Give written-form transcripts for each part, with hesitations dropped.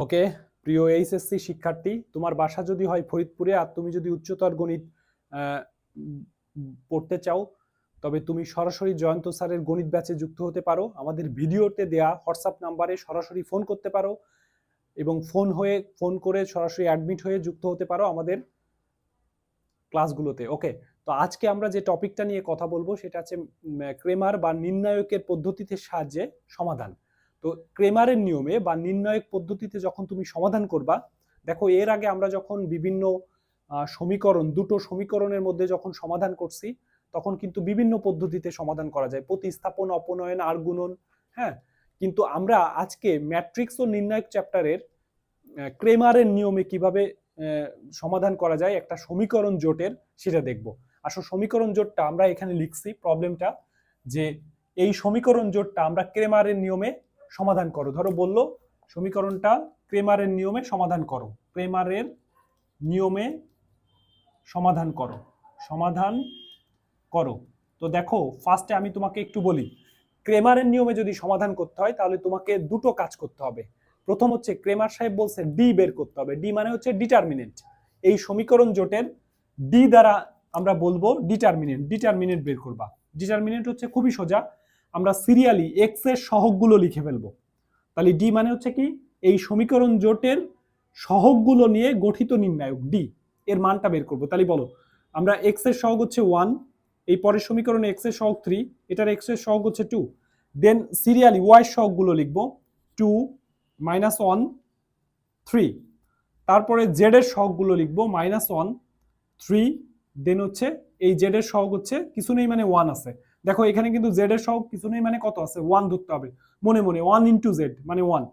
ওকে, প্রিয় এইচএসসি শিক্ষার্থী, তোমার বাসা যদি হয় ফরিদপুরে আর তুমি যদি উচ্চতর গণিত পড়তে চাও, তবে তুমি সরাসরি জয়ন্ত স্যারের গণিত ব্যাচে যুক্ত হতে পারো। আমাদের ভিডিওতে দেয়া হোয়াটসঅ্যাপ নাম্বারে সরাসরি ফোন করতে পারো এবং ফোন করে সরাসরি অ্যাডমিট হয়ে যুক্ত হতে পারো আমাদের ক্লাসগুলোতে। ওকে, তো আজকে আমরা যে টপিকটা নিয়ে কথা বলবো সেটা হচ্ছে ক্রেমার বা নির্ণায়কের পদ্ধতিতে সাহায্যে সমাধান। তো ক্রেমারের নিয়মে বা নির্ণায়ক পদ্ধতিতে যখন তুমি সমাধান করবা, দেখো এর আগে আমরা যখন বিভিন্ন দুটো সমীকরণের মধ্যে যখন সমাধান করছি, তখন কিন্তু বিভিন্ন পদ্ধতিতে সমাধান করা যায়, প্রতিস্থাপন, অপনয়ন, আর গুণন। হ্যাঁ, কিন্তু আমরা আজকে ম্যাট্রিক্স ও নির্ণায়ক চ্যাপ্টারের ক্রেমারের নিয়মে কিভাবে সমাধান করা যায় একটা সমীকরণ জোটের, সেটা দেখব। আসলে সমীকরণ জোটটা আমরা এখানে লিখছি প্রবলেমটা, যে এই সমীকরণ জোটটা আমরা ক্রেমারের নিয়মে সমাধান করো। ধরো বললো সমীকরণটা ক্রেমারের নিয়মে সমাধান করো, ক্রেমারের নিয়মে সমাধান করো, সমাধান করো। তো দেখো, ফার্স্টে আমি তোমাকে একটু বলি, ক্রেমারের নিয়মে যদি সমাধান করতে হয় তাহলে তোমাকে দুটো কাজ করতে হবে। প্রথম হচ্ছে, ক্রেমার সাহেব বলছে ডি বের করতে হবে। ডি মানে হচ্ছে ডিটারমিনেন্ট। এই সমীকরণ জোটের ডি দ্বারা আমরা বলবো ডিটারমিনেন্ট। ডিটারমিনেন্ট বের করবা। ডিটারমিনেন্ট হচ্ছে খুবই সোজা, আমরা সিরিয়ালি এক্স এর সহগগুলো লিখে ফেলবো। তাহলে ডি মানে হচ্ছে কি, এই সমীকরণ জোটের সহগগুলো নিয়ে গঠিত নির্ণায়ক ডি এর মানটা বের করবো। তাহলে বলো, আমরা এক্স এর সহগ হচ্ছে 1, এই পরের সমীকরণে এক্স এর সহগ 3, এটার এক্স এর সহগ হচ্ছে 2। দেন সিরিয়ালি ওয়াই সহগগুলো লিখবো 2, -1, 3। তারপরে জেড এর সহগগুলো লিখবো -1, 3। দেন হচ্ছে এই জেড এর সহগ হচ্ছে কিছু নেই মানে 1 আছে। দেখো এখানে কিন্তু জেড এর সহগ কিছু নেই মানে কত আছে, 1 ধরতে হবে মনে মনে, 1 ইন্টু জেড মানে 1।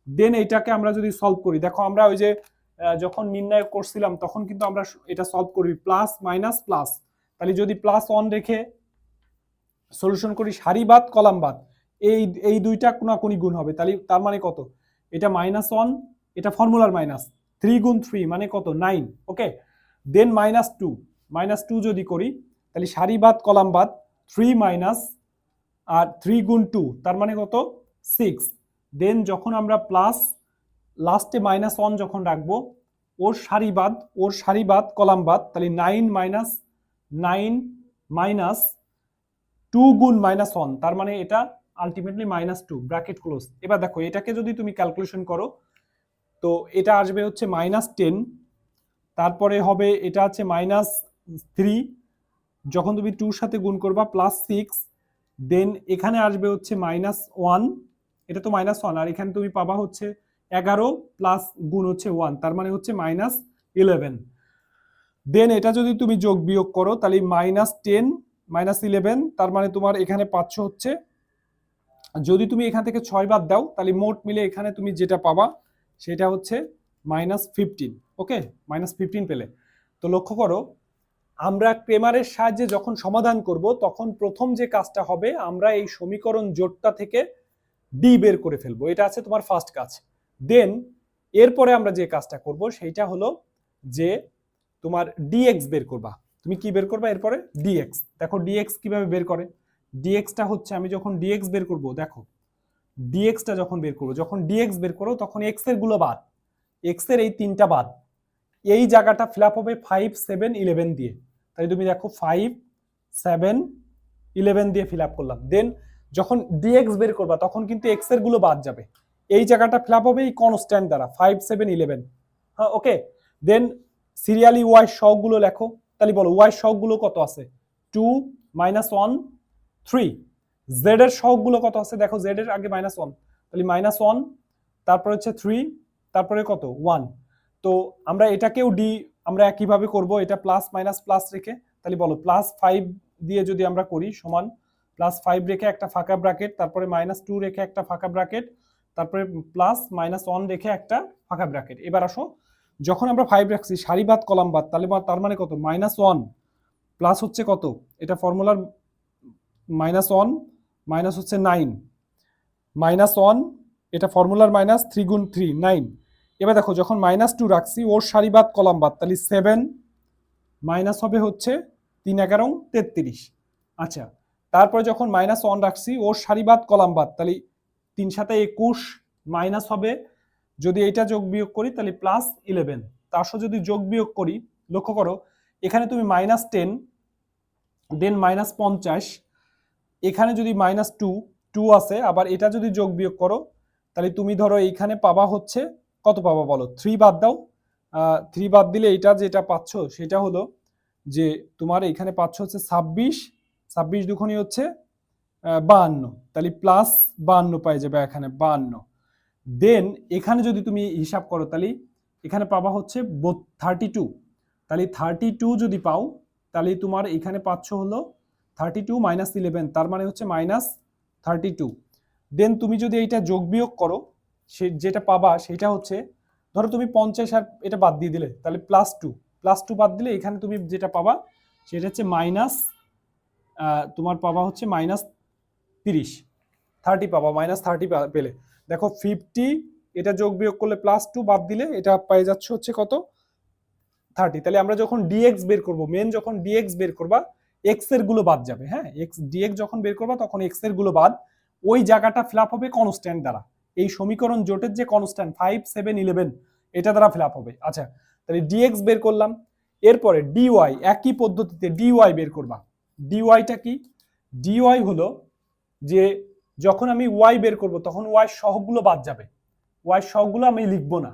দেন এইটাকে আমরা যদি সলভ করি, দেখো আমরা ওই যে যখন নির্ণয় করছিলাম তখন কিন্তু আমরা এটা সলভ করি প্লাস মাইনাস প্লাস। তাহলে যদি +1 রেখে সলিউশন করি সারি বাদ কলাম বাদ, এই দুইটা কোনাকুনি গুণ হবে। তাহলে তার মানে কত, এটা -1, এটা ফর্মুলার মাইনাস, 3 গুণ 3 মানে কত, 9। ওকে, দেন -2 যদি করি তাহলে সারি বাদ কলাম বাদ 3 মাইনাস আর 3 গুণ 2 তার মানে কত, 6। দেন যখন আমরা প্লাস লাস্টে -1 যখন রাখবো, ওর সারি বাদ কলাম বাদ, তাহলে 9 মাইনাস 2 গুণ -1 তার মানে এটা আলটিমেটলি -2 ব্র্যাকেট ক্লোজ। এবার দেখো এটাকে যদি তুমি ক্যালকুলেশন করো তো এটা আসবে হচ্ছে -10, তারপরে হবে এটা আছে -3, যখন তুমি 2 সাথে গুণ করবা +6, দেন এখানে আসবে হচ্ছে -1, এটা তো -1, আর এখানে তুমি পাবা হচ্ছে 11 প্লাস গুণ হচ্ছে 1 তার মানে হচ্ছে -11। দেন এটা যদি তুমি যোগ বিয়োগ করো তাহলে -10 -11 তার মানে তোমার এখানে পাচ্ছ হচ্ছে, যদি তুমি এখান থেকে 6 বাদ দাও তাহলে মোট মিলে এখানে তুমি যেটা পাবা সেটা হচ্ছে -15। ওকে, -15 পেলে। তো লক্ষ্য করো, আমরা ক্রেমারের সাহায্যে যখন সমাধান করব তখন প্রথম যে কাজটা হবে, আমরা এই সমীকরণ জোটটা থেকে ডি বের করে ফেলবো। এটা আছে তোমার ফার্স্ট কাজ। দেন এরপরে আমরা যে কাজটা করব সেইটা হলো যে তোমার ডিএক্স বের করবা। তুমি কি বের করবা এরপরে, ডিএক্স। দেখো ডিএক্স কিভাবে বের করে, ডিএক্সটা হচ্ছে আমি যখন ডিএক্স বের করব, দেখো ডিএক্সটা যখন বের করবো, যখন ডিএক্স বের করো তখন এক্স এর গুলো বাদ, এক্স এর এই তিনটা বাদ, এই জায়গাটা ফিল হবে 5, 7, 11 দিয়ে। তাই তুমি দেখো 5, 7, 11 দিয়ে ফিল করলাম। দেন যখন ডিএক্স বের করবা তখন কিন্তু এক্স এর গুলো বাদ যাবে, এই জায়গাটা ফিল হবে এই কনস্ট্যান্ট দ্বারা 5, 7, 11। হ্যাঁ, ওকে। দেন সিরিয়ালি ওয়াই সহগগুলো লেখো। তাহলে বলো ওয়াই সহগগুলো কত আছে, 2, -1, 3। জেড এর সহগগুলো কত আছে, দেখো জেড এর আগে -1, তাহলে -1, তারপর হচ্ছে 3, তারপরে কত 1। তো আমরা এটাকেও ডি আমরা একইভাবে করব, এটা প্লাস মাইনাস প্লাস রেখে। তাহলে বলো +5 দিয়ে যদি আমরা করি সমান +5 রেখে একটা ফাঁকা ব্র্যাকেট, তারপরে -2 রেখে একটা ফাঁকা ব্র্যাকেট, তারপরে +-1 রেখে একটা ফাঁকা ব্র্যাকেট। এবার আসো, যখন আমরা 5 রাখছি সারি বাদ কলাম বাদ, তাহলে তার মানে কত, -1 প্লাস হচ্ছে কত, এটা ফর্মুলার -1 মাইনাস হচ্ছে 9, -1 এটা ফর্মুলার মাইনাস, 3 গুণ 3 9। এবার দেখো যখন -2 রাখছি ওর সারি বাদ কলাম বাদ, তাহলে 7 মাইনাস হবে হচ্ছে 3 11 33। আচ্ছা, তারপরে যখন -1 রাখছি ওর সারি বাদ কলাম বাদ, তাহলে 3 7 21 মাইনাস হবে যদি এটা যোগ বিয়োগ করি তাহলে +11, তার সাথে যদি যোগ বিয়োগ করি, লক্ষ্য করো এখানে তুমি -10 দেন -50, এখানে যদি -2 আছে, আবার এটা যদি যোগ বিয়োগ করো তাহলে তুমি ধরো এইখানে পাবা হচ্ছে কত পাবা বলো, 3 বাদ দাও, 3 বাদ দিলে এটা যেটা পাচ্ছ সেটা হলো যে তোমার এখানে পাচ্ছ হচ্ছে 26, 26 দুগুণই হচ্ছে 52, তাহলে +52 পাই যাবে এখানে 52। দেন এখানে যদি তুমি হিসাব করো তাহলে এখানে পাবা হচ্ছে 32, তাহলে 32 যদি পাও তাহলে তোমার এখানে পাচ্ছ হলো 32 - 11, তার মানে হচ্ছে -32। দেন তুমি যদি এইটা যোগ বিয়োগ করো, সে যেটা পাবা সেটা হচ্ছে, ধরো তুমি 50 আর এটা বাদ দিয়ে দিলে তাহলে +2 বাদ দিলে এখানে তুমি যেটা পাবা সেটা হচ্ছে তোমার পাবা হচ্ছে -30 পাবা, -30 পেলে দেখো 50, এটা যোগ বিয়োগ করলে +2 বাদ দিলে এটা পেয়ে যাচ্ছে হচ্ছে কত, 30। তাহলে আমরা যখন ডিএক্স বের করব, মেন যখন ডিএক্স বের করবা এক্স এর গুলো বাদ যাবে, হ্যাঁ ডিএক্স যখন বের করবা তখন এক্স এর গুলো বাদ, ওই জায়গাটা ফিল আপ হবে কনস্ট্যান্ট দ্বারা, এই সমীকরণ জোটের যে কনস্ট্যান্ট 5, 7, 11 এটা দ্বারা ফিল আপ হবে। আচ্ছা, তাহলে ডিএক্স বের করলাম, এরপরে ডিওয়াই একই পদ্ধতিতে ডিওয়াই বের করবা। ডিওয়াইটা কি? ডিওয়াই হলো যে যখন আমি ওয়াই বের করব তখন ওয়াই সহগগুলো বাদ যাবে, ওয়াই সহগগুলো আমি লিখবো না,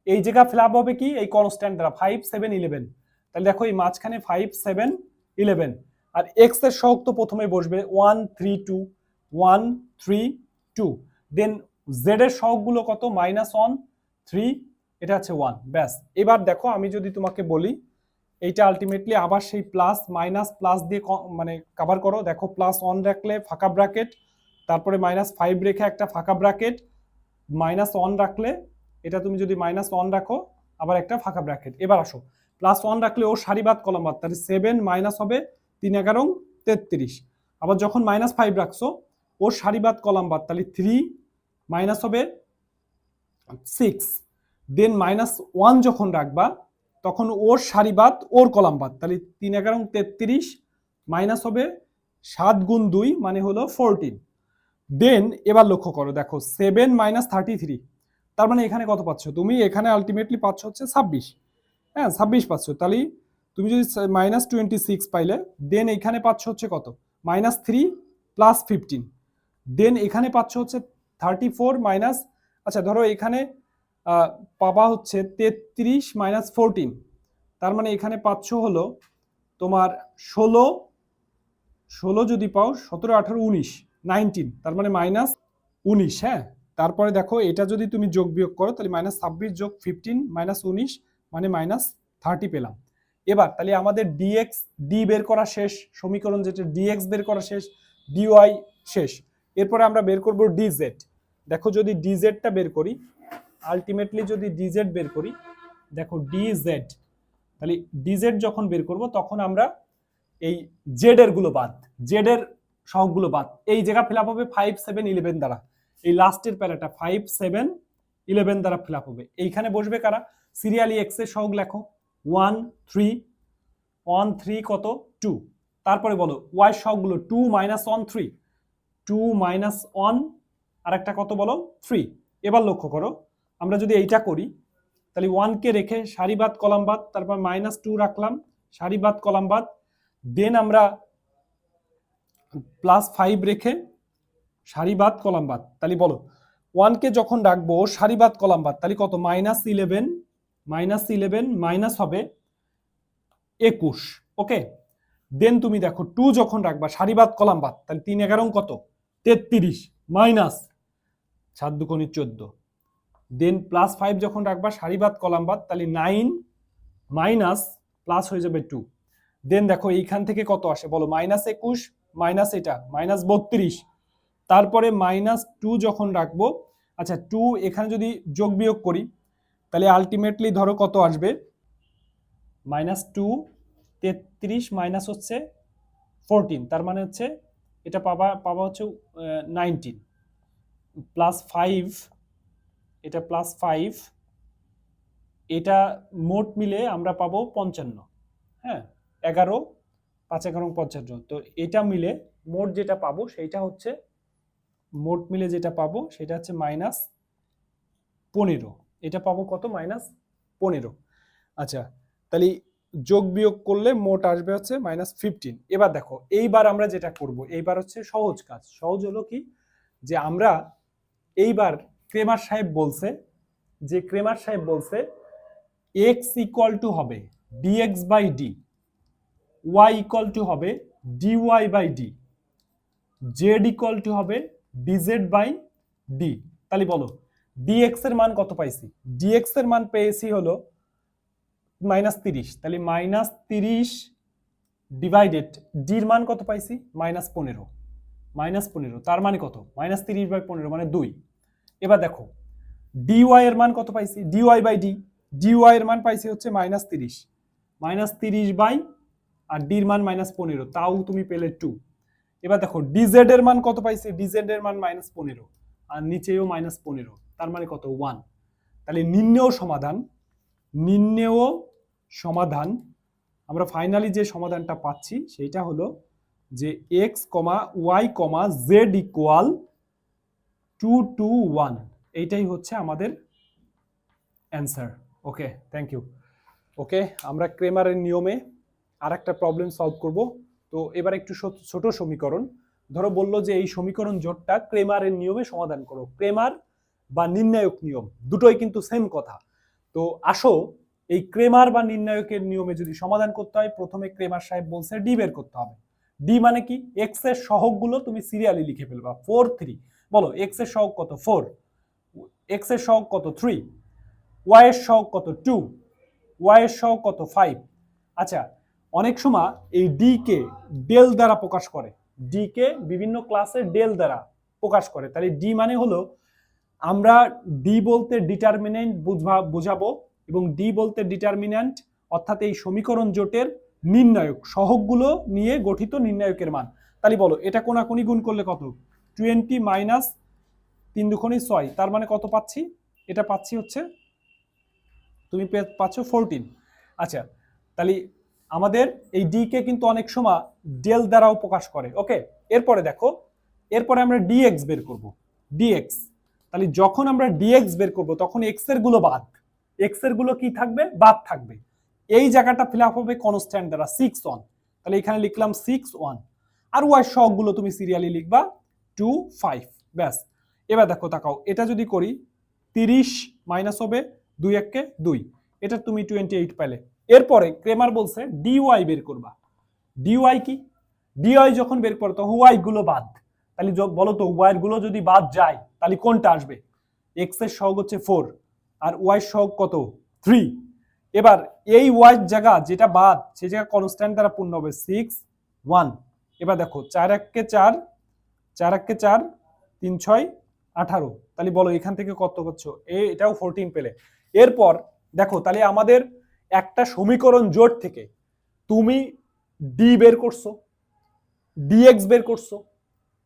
এই জায়গা ফিল আপ হবে কি এই কনস্ট্যান্ট দ্বারা 5, 7, 11। তাহলে দেখো এই মাঝখানে 5, 7, 11, আর এক্স এর সহগ তো প্রথমে বসবে 1, 3, 2, 1, 3, 2। দেন জেড এর সহগগুলো কত, -1, 3, এটা হচ্ছে 1, ব্যাস। এবার দেখো আমি যদি তোমাকে বলি এইটা আলটিমেটলি আবার সেই প্লাস মাইনাস প্লাস দিয়ে মানে কভার করো, দেখো +1 রাখলে ফাঁকা ব্র্যাকেট, তারপরে -5 রেখে একটা ফাঁকা ব্র্যাকেট, -1 রাখলে এটা তুমি যদি -1 রাখো আবার একটা ফাঁকা ব্র্যাকেট। এবার আসো +1 রাখলে ও সারিবাদ কলাম বাদ, তাহলে 7 মাইনাস হবে 3 11 33, আবার যখন -5 রাখছো ওর সারিবাদ কলাম বাদ, তাহলে 3 মাইনাস হবে 6, দেন -1 যখন রাখবা তখন ওর সারিবাদ ওর কলাম বাদ, তাহলে 3 11 33 মাইনাস হবে 7 গুণ 2 মানে হলো 14। দেন এবার লক্ষ্য করো, দেখো 7 - 33, তার মানে এখানে কত পাচ্ছ তুমি, এখানে আলটিমেটলি পাচ্ছ হচ্ছে 26, হ্যাঁ 26 পাচ্ছ। তাহলে তুমি যদি -26 পাইলে, দেন এখানে পাচ্ছ হচ্ছে কত, -3 + 15, দেন এখানে পাচ্ছ হচ্ছে 34 মাইনাস, আচ্ছা ধরো এখানে পাবা হচ্ছে 33 - 14, তার মানে এখানে পাচ্ছ হলো তোমার 16 যদি পাও 17, 18, 19, 19, তার মানে -19, হ্যাঁ। তারপরে দেখো এটা যদি তুমি যোগ বিয়োগ করো তাহলে -26 যোগ 15 -19 মানে -30 পেলাম। এবার তাহলে আমাদের ডিএক্স ডি বের করা শেষ, সমীকরণ যেটা ডিএক্স বের করা শেষ, ডিওয়াই শেষ, এরপরে আমরা বের করব ডিজেড। দেখো যদি ডিজেডটা বের করি, আলটিমেটলি যদি ডিজেড বের করি, দেখো ডিজেড, তাহলে ডিজেড যখন বের করব তখন আমরা এই জেড এর গুলো বাদ, জেড এর সহগগুলো বাদ, এই জায়গা ফিল আপ হবে 5, 7, 11 দ্বারা, এই লাস্টের প্যারাটা 5, 7, 11 দ্বারা ফিল আপ হবে। এইখানে বসবে কারা, সিরিয়ালি এক্স এর সহগ লেখো 1, 3, 1, 3 কত 2, তারপরে বলো ওয়াই সহগগুলো 2 - 1, 3, 2 - 1 আর একটা কত বলো 3। এবার লক্ষ্য করো আমরা যদি এইটা করি তাহলে 1 কে রেখে সারিবাদ কলাম বাদ, তারপর -2 রাখলাম সারিবাদ কলাম বাদ, দেন আমরা +5 রেখে সারিবাদ কলাম বাদ, তাহলে বলো 1 কে যখন রাখবো সারিবাদ কলাম বাদ, তাহলে কত -11 মাইনাস হবে 21, ওকে। দেন তুমি দেখো 2 যখন রাখবা সারিবাদ কলাম বাদ, তাহলে 3 11 কত 33 মাইনাস 7 2 14, দেন +5 যখন রাখবা সারিবাদ কলাম বাদ, তাহলে 9 মাইনাস প্লাস হয়ে যাবে 2, দেন দেখো এইখান থেকে কত আসে বলো -21 মাইনাস এটা -32, তারপরে -2 যখন রাখবো, আচ্ছা 2 এখানে যদি যোগ বিয়োগ করি তাহলে আলটিমেটলি ধরো কত আসবে, -2 33 মাইনাস হচ্ছে 14, তার মানে হচ্ছে এটা পাবা হচ্ছে 19 +5, এটা +5, এটা মোট মিলে আমরা পাবো 55, হ্যাঁ 11 5 11 55, তো এটা মিলে মোট যেটা পাবো সেটা হচ্ছে, মোট মিলে যেটা পাবো সেটা হচ্ছে 15, এটা পাবো কত -15। আচ্ছা, তাহলে যোগ বিয়োগ করলে মোট আসবে হচ্ছে -15। এবার দেখো এইবার আমরা যেটা করব, এইবার হচ্ছে সহজ কাজ। সহজ হলো কি, যে আমরা এইবার ক্রেমার সাহেব বলছে x ইকুয়াল টু হবে dx by D, y equal to হবে dy by D, z equal to হবে dz বাই ডি। তাহলে বলো dx এর মান কত পাইছি? dx এর মান পেয়েছি হলো -30, তাহলে -30 ডিভাইডেড ডির মান কত পাইছি? -15, তার মানে কত? -30/15 মানে 2। এবার দেখো dy এর মান কত পাইছি? dy বাই ডি, dy এর মান পাইছি হচ্ছে -30 বাই, আর ডির মান -15, তাও তুমি পেলে 2। এবার দেখো dz এর মান কত পাইছি? dz এর মান -15, আর নিচেও -15, তার মানে কত? 1। তাহলে নির্ণেয় সমাধান আমরা ফাইনালি যে সমাধানটা পাচ্ছি সেইটা হলো যে x, y, z equal 2 to 1, এইটাই হচ্ছে আমাদের answer. Okay, thank you. Okay, আমরা ক্রেমারের নিয়মে আর একটা প্রবলেম সলভ করব। তো এবার একটু ছোট সমীকরণ, ধরো বললো যে এই সমীকরণ জোটটা ক্রেমারের নিয়মে সমাধান করো। ক্রেমার বা নির্ণায়ক নিয়ম দুটোই কিন্তু সেম কথা। তো আসো এই ক্রেমার বা নির্ণায়কের নিয়মে যদি সমাধান করতে হয়, প্রথমে ক্রেমার সাহেব বলছে ডি বের করতে হবে। ডি মানে কি? এক্স এর সহগগুলো তুমি সিরিয়ালি লিখে ফেলবা। 4, 3, বলো এক্স এর সহগ কত? 4, এক্স এর সহগ কত? 3, ওয়াই এর সহগ কত? 2, ওয়াই এর সহগ কত? 5। আচ্ছা, অনেক সময় এই ডি কে ডেল দ্বারা প্রকাশ করে, ডি কে বিভিন্ন ক্লাসে ডেল দ্বারা প্রকাশ করে। তাহলে ডি মানে হলো, আমরা ডি বলতে ডিটারমিনেন্ট বোঝাবো, এবং ডি বলতে ডিটারমিন্যান্ট, অর্থাৎ এই সমীকরণ জোটের নির্ণায়ক সহগগুলো নিয়ে গঠিত নির্ণায়কের মান। তাহলে বলো এটা কোনাকুনি গুণ করলে কত? 20 মাইনাস 3 দুগুণে 6, তার মানে কত পাচ্ছি? এটা পাচ্ছি হচ্ছে, তুমি পাচ্ছ 14। আচ্ছা, তাহলে আমাদের এই ডি কে কিন্তু অনেক সময় ডেল দ্বারাও প্রকাশ করে। ওকে, এরপরে দেখো, এরপরে আমরা ডিএক্স বের করব। ডিএক্স, তাহলে যখন আমরা ডিএক্স বের করব তখন এক্স এর গুলো বাদ, এক্স এর গুলো কি থাকবে? বাদ থাকবে। এই জায়গাটা ফিল আপ হবে কনস্ট্যান্ট দ্বারা 6, 1। তাহলে এখানে লিখলাম 6, 1, আর ওয়াই সহগগুলো তুমি সিরিয়ালি লিখবা 2, 5, ব্যাস। এবার দেখো তাকাও, এটা যদি করি 30 মাইনাস হবে 2 1 2, এটা তুমি 28 পেলে। এরপরে ক্রেমার বলছে ডিওয়াই বের করবা। ডিওয়াই কি? ডিওয়াই যখন বের করো তখন ওয়াই গুলো বাদ। তাহলে বলো তো ওয়াই গুলো যদি বাদ যায় তাহলে কোনটা আসবে? এক্স এর সহগ হচ্ছে 4, আর ওয়াই সহগ কত? 3। এবার এই ওয়াই জায়গা যেটা বাদ, সেই জায়গা কনস্ট্যান্ট দ্বারা পূর্ণ হবে 6, 1। এবার দেখো 4 1 4, 4 1 4, 3 6 18, তাহলে বলো এখান থেকে কত পাচ্ছ? এটাও 14 পেলে। এরপর দেখো, তাহলে আমাদের একটা সমীকরণ জোট থেকে তুমি ডি বের করছো, ডিএক্স বের করছো,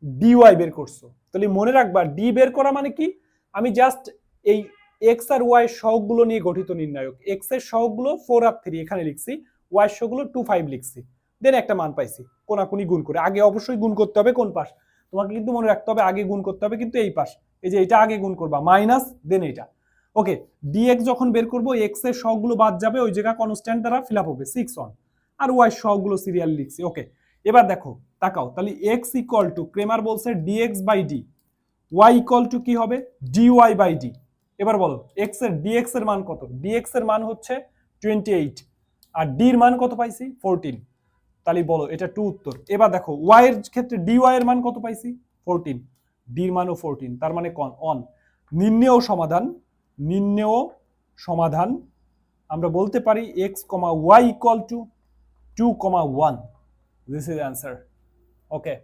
ডিওয়াই বের করছো। তাহলে মনে রাখবা ডি বের করা মানে কি? আমি জাস্ট এই এক্স আর ওয়াই সহগগুলো নিয়ে গঠিত নির্ণায়ক, এক্স এর সহগগুলো 4 আর 3 এখানে লিখছি, ওয়াই এর সহগগুলো 2, 5 লিখছি, দেন একটা মান পাইছি কোনাকুনি গুণ করে। আগে অবশ্যই গুণ করতে হবে কোন পাশ, তোমাকে কিন্তু মনে রাখতে হবে আগে গুণ করতে হবে কিন্তু এই পাশ, এই যে এটা আগে গুণ করবা মাইনাস দেন এটা। ওকে, ডিএক্স যখন বের করবো এক্স এর সহগগুলো বাদ যাবে, ওই জায়গা কনস্ট্যান্ট দ্বারা ফিল আপ হবে 6, 1, আর ওয়াই সহগগুলো সিরিয়াল লিখছি। ওকে, এবার দেখো তাকাও, তাহলে এক্স ইকুয়াল টু, ক্রেমার বলছে DX by D, Y equal to কি হবে? DY by D. এবার বলো এক্স এর ডিএক্স এর মান কত? ডিএক্স এর মান হচ্ছে 28, আর ডির মান কত পাইছি? 14। তাহলে বলো এটা 2 উত্তর। এবার দেখো ওয়াই এর ক্ষেত্রে ডিওয়াই এর মান কত পাইছি? 14, ডির মানও 14, তার মানে কোন? অন। নির্ণেয় সমাধান আমরা বলতে পারি x, y equal two 2, 1। This is answer. Okay.